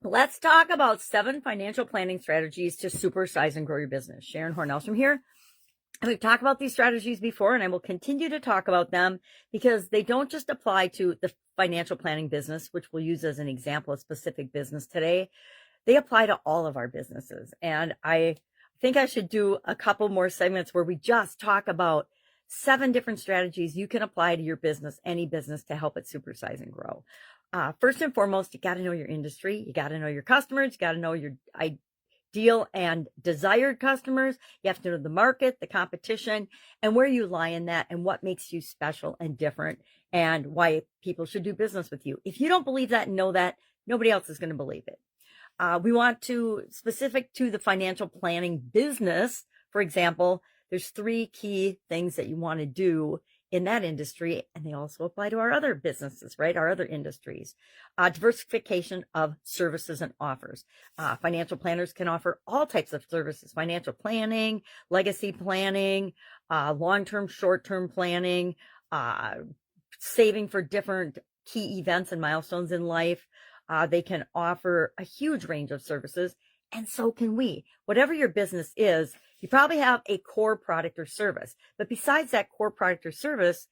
Let's talk about 7 financial planning strategies to supersize and grow your business. Sharon Horne-Ellstrom here. And we've talked about these strategies before, and I will continue to talk about them because they don't just apply to the financial planning business, which we'll use as an example of specific business today. They apply to all of our businesses. And I think I should do a couple more segments where we just talk about 7 different strategies you can apply to your business, any business, to help it supersize and grow. First and foremost, you got to know your industry. You got to know your customers. You got to know your ideal and desired customers. You have to know the market, the competition, and where you lie in that, and what makes you special and different, and why people should do business with you. If you don't believe that and know that, nobody else is going to believe it. We want to, specific to the financial planning business, for example, there's 3 key things that you want to do in that industry, and they also apply to our other businesses, right? Our other industries. Diversification of services and offers. Financial planners can offer all types of services: financial planning, legacy planning, long-term, short-term planning, saving for different key events and milestones in life. They can offer a huge range of services, and so can we. Whatever your business is, you probably have a core product or service. But besides that core product or service,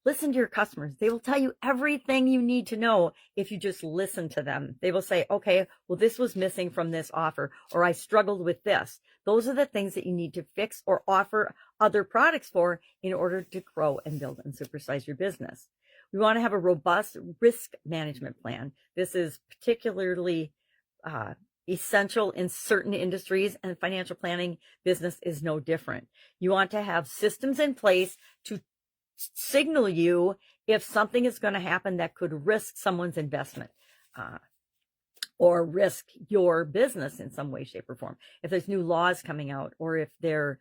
listen to your customers. They will tell you everything you need to know if you just listen to them. They will say, okay, well, this was missing from this offer, or I struggled with this. Those are the things that you need to fix or offer other products for in order to grow and build and supersize your business. We want to have a robust risk management plan. This is particularly essential in certain industries, and financial planning business is no different. You want to have systems in place to signal you if something is going to happen that could risk someone's investment, or risk your business in some way, shape, or form. If there's new laws coming out, or if there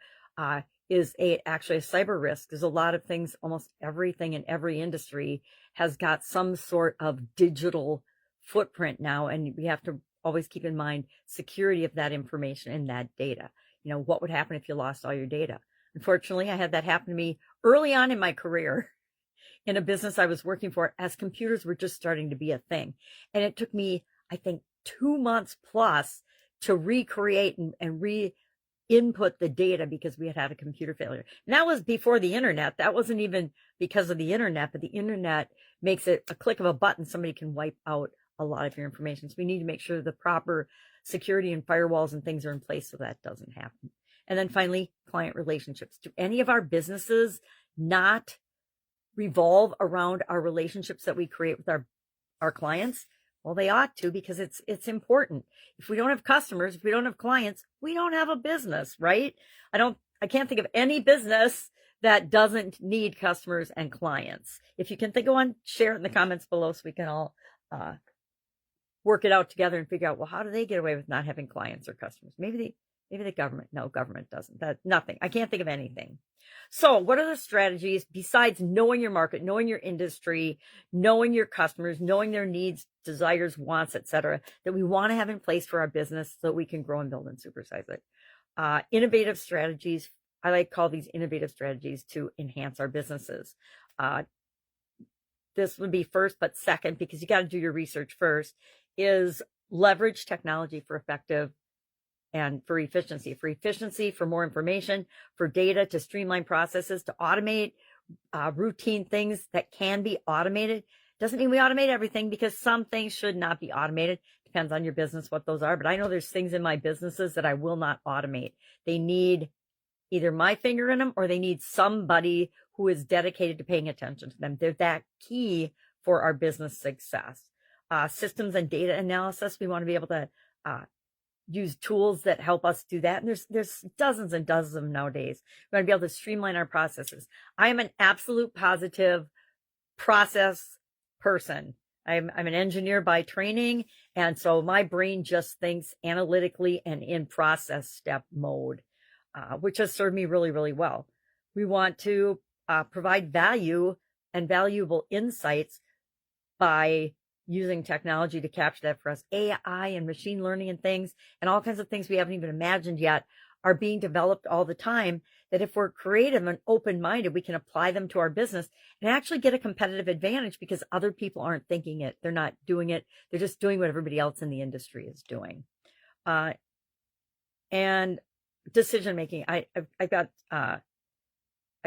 is actually a cyber risk. There's a lot of things, almost everything in every industry has got some sort of digital footprint now, and we have to always keep in mind security of that information and that data. You know, what would happen if you lost all your data? Unfortunately, I had that happen to me early on in my career in a business I was working for, as computers were just starting to be a thing. And it took me, I think, 2 months plus to recreate and re-input the data because we had had a computer failure. And that was before the internet. That wasn't even because of the internet, but the internet makes it a click of a button. Somebody can wipe out a lot of your information. So we need to make sure the proper security and firewalls and things are in place so that doesn't happen. And then finally, client relationships. Do any of our businesses not revolve around our relationships that we create with our clients? Well, they ought to, because it's important. If we don't have customers, if we don't have clients, we don't have a business, right? I can't think of any business that doesn't need customers and clients. If you can think of one, share it in the comments below so we can all work it out together and figure out, well, how do they get away with not having clients or customers? Maybe the government. No, government doesn't. Nothing. I can't think of anything. So what are the strategies besides knowing your market, knowing your industry, knowing your customers, knowing their needs, desires, wants, etc., that we want to have in place for our business so that we can grow and build and supersize it? Innovative strategies. I like to call these innovative strategies to enhance our businesses. This would be first, but second, because you got to do your research first, is leverage technology for effective and for efficiency, for more information, for data, to streamline processes, to automate routine things that can be automated. Doesn't mean we automate everything, because some things should not be automated. Depends on your business what those are. But I know there's things in my businesses that I will not automate. They need either my finger in them, or they need somebody who is dedicated to paying attention to them. They're that key for our business success. Systems and data analysis. We want to be able to use tools that help us do that. And there's dozens and dozens of them nowadays. We want to be able to streamline our processes. I am an absolute positive process person. I'm an engineer by training. And so my brain just thinks analytically and in process step mode, which has served me really, really well. We want to provide value and valuable insights by using technology to capture that for us. AI and machine learning and things, and all kinds of things we haven't even imagined yet, are being developed all the time that if we're creative and open-minded, we can apply them to our business and actually get a competitive advantage because other people aren't thinking it. They're not doing it. They're just doing what everybody else in the industry is doing. And decision making. I got I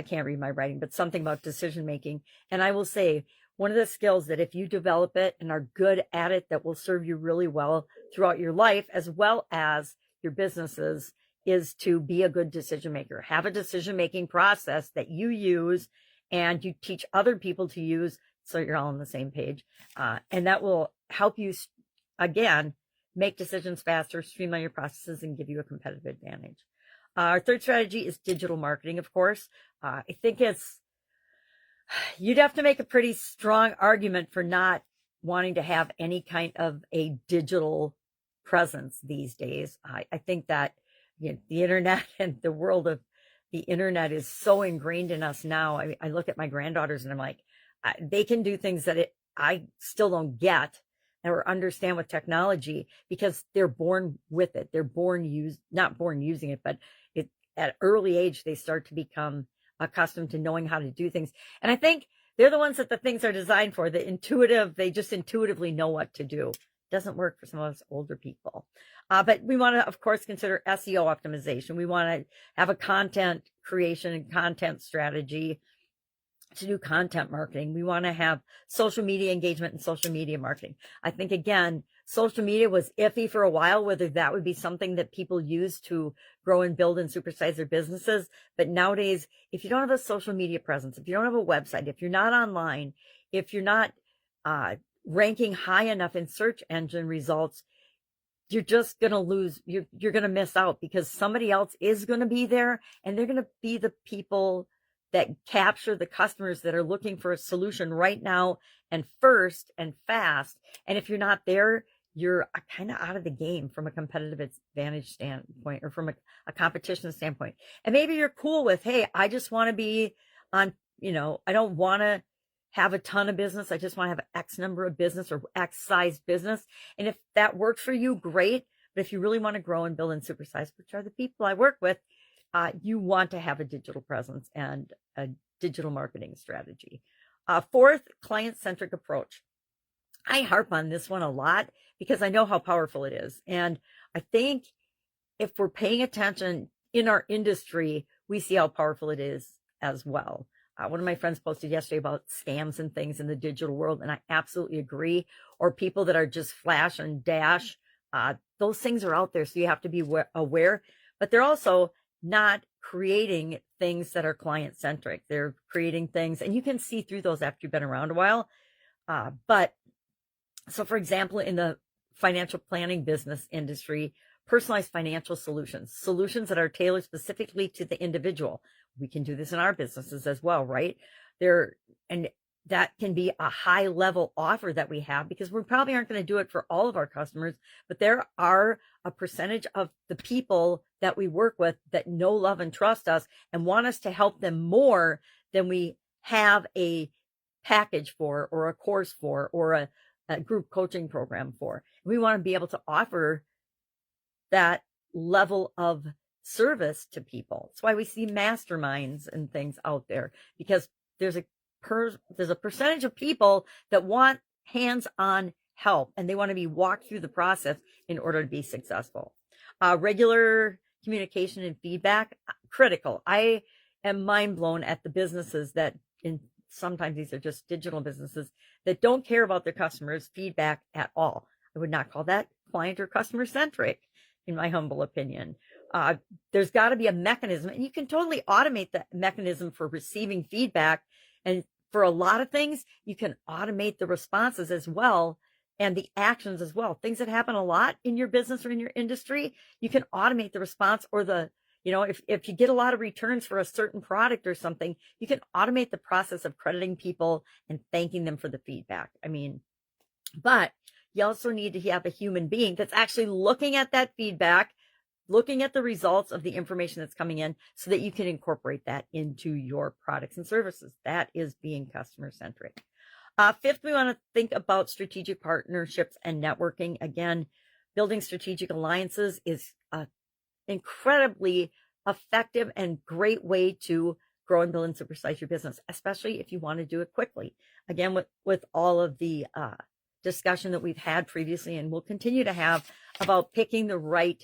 can't read my writing, but something about decision making. And I will say one of the skills that if you develop it and are good at it, that will serve you really well throughout your life as well as your businesses, is to be a good decision maker. Have a decision making process that you use and you teach other people to use, so you're all on the same page. And that will help you, again, make decisions faster, streamline your processes, and give you a competitive advantage. Our third strategy is digital marketing, of course. I think you'd have to make a pretty strong argument for not wanting to have any kind of a digital presence these days. I think that the internet and the world of the internet is so ingrained in us now. I look at my granddaughters and I'm like, they can do things that I still don't get or understand with technology because they're born with it. They're not born using it, but at early age, they start to become accustomed to knowing how to do things. And I think they're the ones that the things are designed for, they just intuitively know what to do. Doesn't work for some of us older people. But we want to, of course, consider SEO optimization. We want to have a content creation and content strategy to do content marketing. We want to have social media engagement and social media marketing. I think, again, social media was iffy for a while, whether that would be something that people use to grow and build and supersize their businesses. But nowadays, if you don't have a social media presence, if you don't have a website, if you're not online, if you're not ranking high enough in search engine results, you're just going to lose. You're going to miss out because somebody else is going to be there, and they're going to be the people that capture the customers that are looking for a solution right now and first and fast. And if you're not there, you're kind of out of the game from a competitive advantage standpoint or from a competition standpoint. And maybe you're cool with, hey, I just want to be on, I don't want to have a ton of business. I just want to have X number of business or X size business. And if that works for you, great. But if you really want to grow and build and supersize, which are the people I work with, you want to have a digital presence and a digital marketing strategy. Fourth, client-centric approach. I harp on this one a lot because I know how powerful it is. And I think if we're paying attention in our industry, we see how powerful it is as well. One of my friends posted yesterday about scams and things in the digital world, and I absolutely agree. Or people that are just flash and dash. Those things are out there, so you have to be aware. But they're also not creating things that are client-centric. They're creating things, and you can see through those after you've been around a while. So for example, in the financial planning business industry, personalized financial solutions that are tailored specifically to the individual. We can do this in our businesses as well, right? And that can be a high level offer that we have because we probably aren't going to do it for all of our customers, but there are a percentage of the people that we work with that know, love, and trust us and want us to help them more than we have a package for or a course for or a group coaching program for. We want to be able to offer that level of service to people. That's why we see masterminds and things out there, because there's a percentage of people that want hands-on help and they want to be walked through the process in order to be successful. Regular communication and feedback, critical. I am mind blown at the businesses that, sometimes these are just digital businesses, that don't care about their customers' feedback at all. I would not call that client or customer centric, in my humble opinion. There's got to be a mechanism, and you can totally automate the mechanism for receiving feedback. And for a lot of things, you can automate the responses as well and the actions as well. Things that happen a lot in your business or in your industry, you can automate the response or if you get a lot of returns for a certain product or something, you can automate the process of crediting people and thanking them for the feedback. But you also need to have a human being that's actually looking at that feedback, looking at the results of the information that's coming in so that you can incorporate that into your products and services. That is being customer centric. Fifth, we want to think about strategic partnerships and networking. Again, building strategic alliances is incredibly effective and great way to grow and build and supersize your business, especially if you want to do it quickly. Again, with all of the discussion that we've had previously and will continue to have about picking the right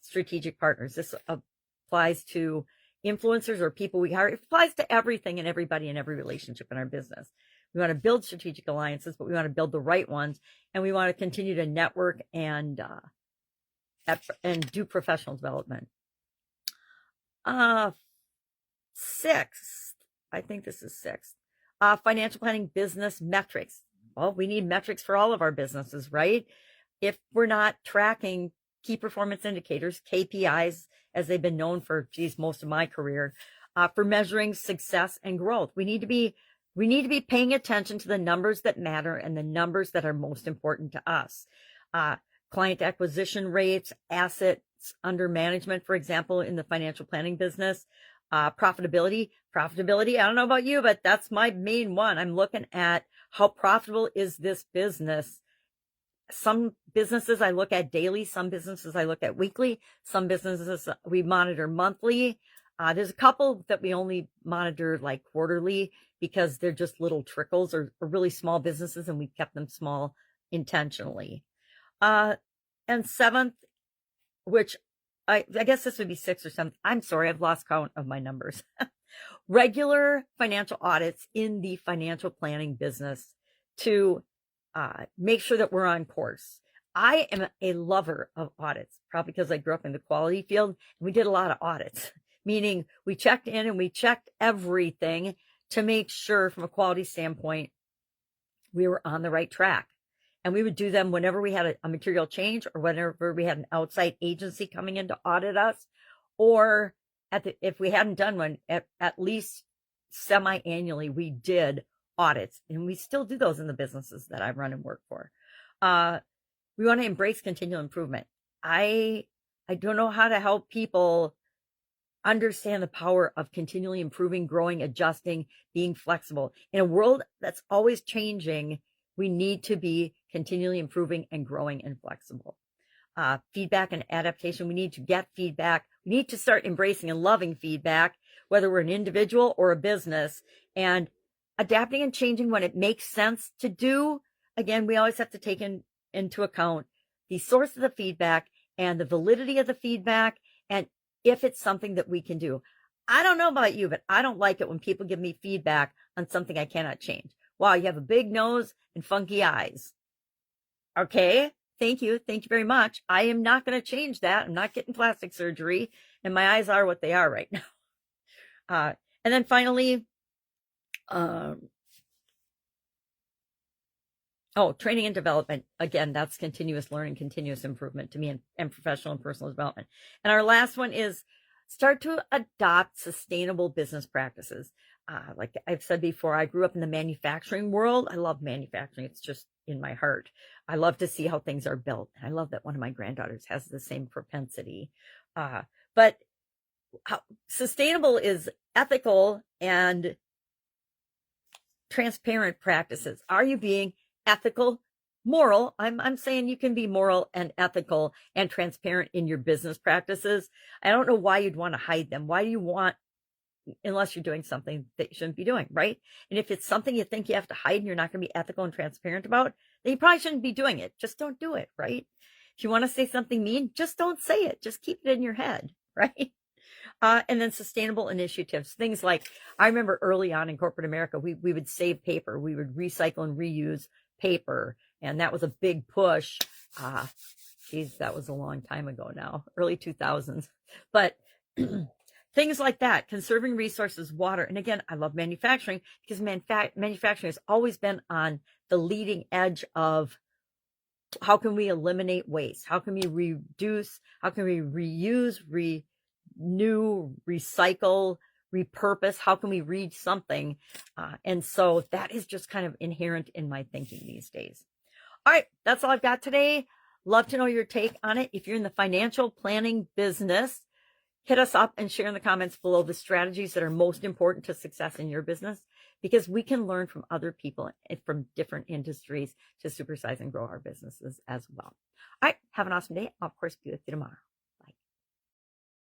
strategic partners. This applies to influencers or people we hire. It applies to everything and everybody in every relationship in our business. We want to build strategic alliances, but we want to build the right ones, and we want to continue to network and do professional development. Sixth, I think this is sixth, financial planning business metrics. Well, we need metrics for all of our businesses, right? If we're not tracking key performance indicators, KPIs, as they've been known for, most of my career, for measuring success and growth, we need to be paying attention to the numbers that matter and the numbers that are most important to us. Client acquisition rates, assets under management, for example, in the financial planning business, profitability. I don't know about you, but that's my main one. I'm looking at how profitable is this business. Some businesses I look at daily, some businesses I look at weekly, some businesses we monitor monthly. There's a couple that we only monitor like quarterly because they're just little trickles or really small businesses, and we kept them small intentionally. And seventh, which I guess this would be sixth or seventh. I'm sorry, I've lost count of my numbers. Regular financial audits in the financial planning business to make sure that we're on course. I am a lover of audits, probably because I grew up in the quality field, and we did a lot of audits, meaning we checked in and we checked everything to make sure from a quality standpoint we were on the right track. And we would do them whenever we had a material change or whenever we had an outside agency coming in to audit us, or if we hadn't done one, at least semi-annually, we did audits, and we still do those in the businesses that I run and work for. We want to embrace continual improvement. I don't know how to help people understand the power of continually improving, growing, adjusting, being flexible. In a world that's always changing, we need to be continually improving and growing and flexible. Feedback and adaptation. We need to get feedback. We need to start embracing and loving feedback, whether we're an individual or a business, and adapting and changing when it makes sense to do. Again, we always have to take into account the source of the feedback and the validity of the feedback, and if it's something that we can do. I don't know about you, but I don't like it when people give me feedback on something I cannot change. Wow, you have a big nose and funky eyes. Okay, thank you. Thank you very much. I am not going to change that. I'm not getting plastic surgery, and my eyes are what they are right now. And then finally, training and development. Again, that's continuous learning, continuous improvement to me, and professional and personal development. And our last one is start to adopt sustainable business practices. Like I've said before, I grew up in the manufacturing world. I love manufacturing. It's just in my heart. I love to see how things are built. I love that one of my granddaughters has the same propensity. But sustainable is ethical and transparent practices. Are you being ethical, moral? I'm saying you can be moral and ethical and transparent in your business practices. I don't know why you'd want to hide them. Why do you want, unless you're doing something that you shouldn't be doing, right? And if it's something you think you have to hide and you're not going to be ethical and transparent about, then you probably shouldn't be doing it. Just don't do it, right? If you want to say something mean, just don't say it. Just keep it in your head, right? And then sustainable initiatives, things like, I remember early on in corporate America, we would save paper. We would recycle and reuse paper. And that was a big push. That was a long time ago now, early 2000s. But things like that, conserving resources, water. And again, I love manufacturing because manufacturing has always been on the leading edge of how can we eliminate waste? How can we reduce? How can we reuse, renew, recycle, repurpose? How can we read something? And so that is just kind of inherent in my thinking these days. All right, that's all I've got today. Love to know your take on it. If you're in the financial planning business, hit us up and share in the comments below the strategies that are most important to success in your business, because we can learn from other people from different industries to supersize and grow our businesses as well. All right, have an awesome day. I'll, of course, be with you tomorrow.